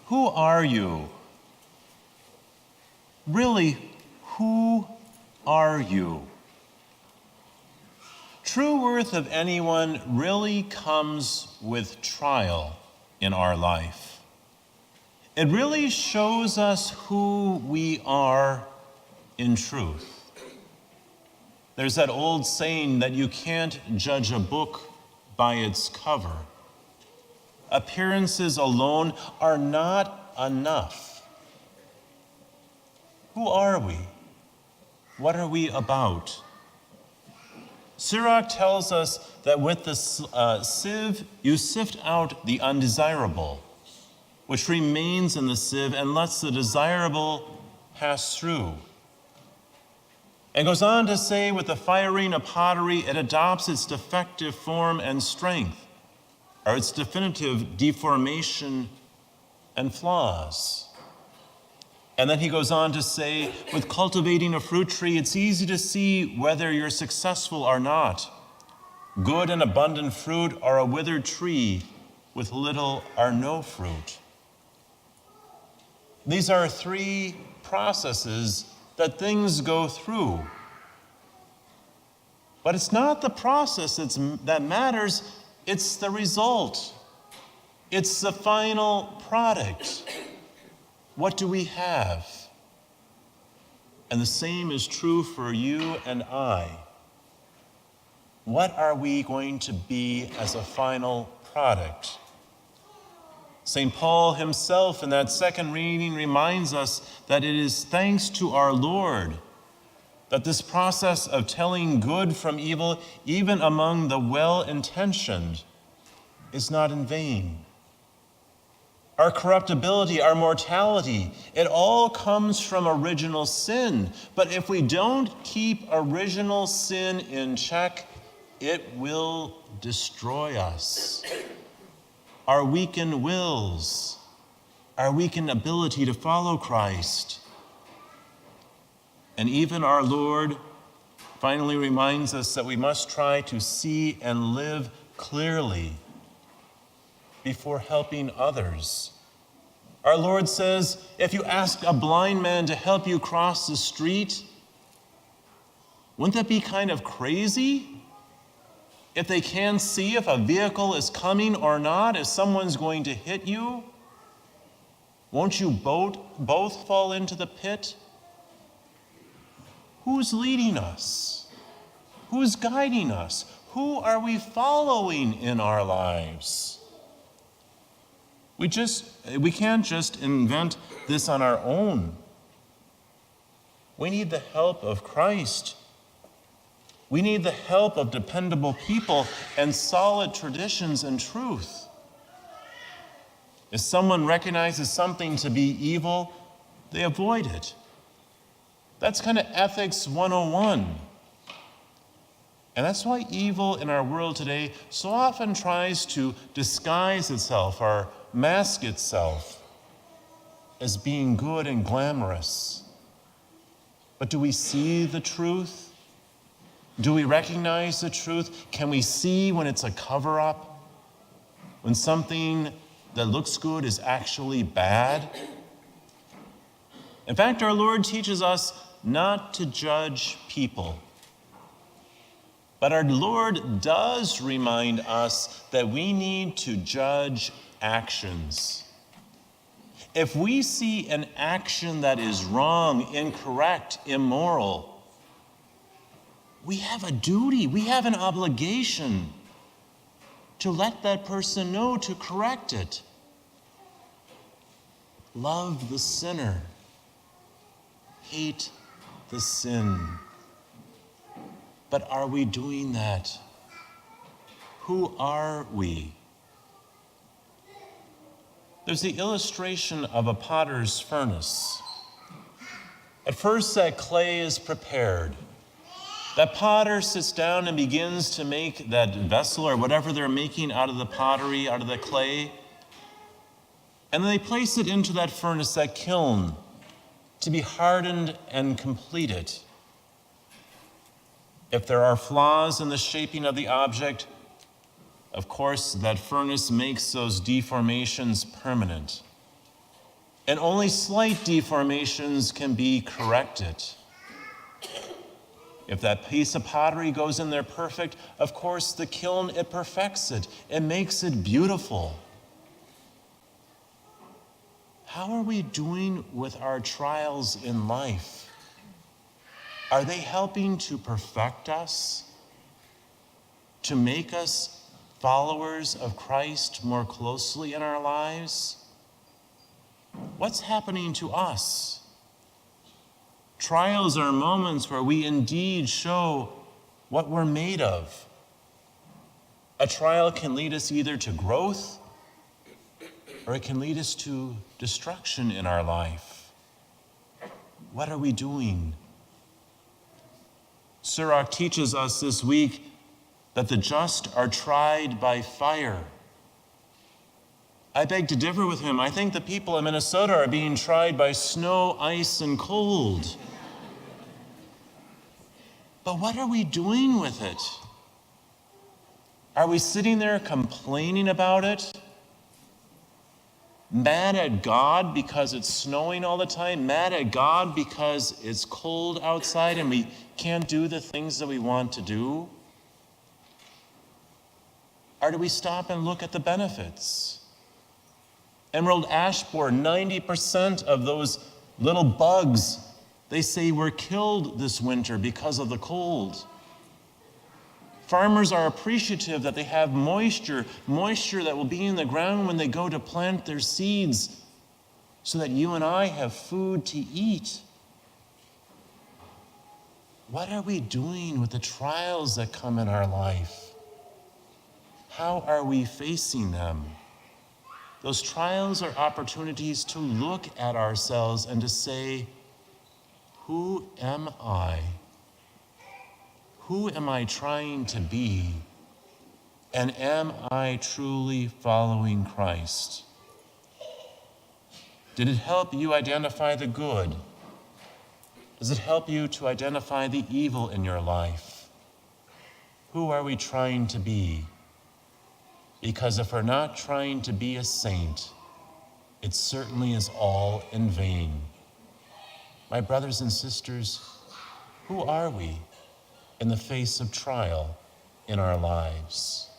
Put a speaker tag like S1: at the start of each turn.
S1: Who are you? Really, who are you? True worth of anyone really comes with trial in our life. It really shows us who we are in truth. There's that old saying that you can't judge a book by its cover. Appearances alone are not enough. Who are we? What are we about? Sirach tells us that with the sieve, you sift out the undesirable, which remains in the sieve and lets the desirable pass through. And goes on to say, with the firing of pottery, it adopts its defective form and strength, or its definitive deformation and flaws. And then he goes on to say, with cultivating a fruit tree, it's easy to see whether you're successful or not. Good and abundant fruit or a withered tree with little or no fruit. These are three processes that things go through. But it's not the process that matters, it's the result. It's the final product. What do we have? And the same is true for you and I. What are we going to be as a final product? St. Paul himself in that second reading reminds us that it is thanks to our Lord that this process of telling good from evil, even among the well-intentioned, is not in vain. Our corruptibility, our mortality, it all comes from original sin. But if we don't keep original sin in check, it will destroy us. Our weakened wills, our weakened ability to follow Christ. And even our Lord finally reminds us that we must try to see and live clearly before helping others. Our Lord says, if you ask a blind man to help you cross the street, wouldn't that be kind of crazy? If they can't see if a vehicle is coming or not, if someone's going to hit you, won't you both fall into the pit? Who's leading us? Who's guiding us? Who are we following in our lives? We can't just invent this on our own. We need the help of Christ. We need the help of dependable people and solid traditions and truth. If someone recognizes something to be evil, they avoid it. That's kind of ethics 101. And that's why evil in our world today so often tries to disguise itself or mask itself as being good and glamorous. But do we see the truth? Do we recognize the truth? Can we see when it's a cover-up? When something that looks good is actually bad? In fact, our Lord teaches us not to judge people. But our Lord does remind us that we need to judge actions. If we see an action that is wrong, incorrect, immoral, we have a duty, we have an obligation to let that person know, to correct it. Love the sinner. Hate the sin. But are we doing that? Who are we? There's the illustration of a potter's furnace. At first, that clay is prepared. That potter sits down and begins to make that vessel or whatever they're making out of the pottery, out of the clay. And then they place it into that furnace, that kiln, to be hardened and completed. If there are flaws in the shaping of the object, of course, that furnace makes those deformations permanent. and only slight deformations can be corrected. If that piece of pottery goes in there perfect, of course the kiln, it perfects it. It makes it beautiful. How are we doing with our trials in life? Are they helping to perfect us? To make us followers of Christ more closely in our lives? What's happening to us? Trials are moments where we indeed show what we're made of. A trial can lead us either to growth or it can lead us to destruction in our life. What are we doing? Sirach teaches us this week that the just are tried by fire. I beg to differ with him. I think the people in Minnesota are being tried by snow, ice, and cold. But what are we doing with it? Are we sitting there complaining about it? Mad at God because it's snowing all the time? Mad at God because it's cold outside and we can't do the things that we want to do? Or do we stop and look at the benefits? Emerald ash borer, 90% of those little bugs, they say were killed this winter because of the cold. Farmers are appreciative that they have moisture that will be in the ground when they go to plant their seeds so that you and I have food to eat. What are we doing with the trials that come in our life? How are we facing them? Those trials are opportunities to look at ourselves and to say, who am I? Who am I trying to be? And am I truly following Christ? Did it help you identify the good? Does it help you to identify the evil in your life? Who are we trying to be? Because if we're not trying to be a saint, it certainly is all in vain. My brothers and sisters, who are we in the face of trial in our lives?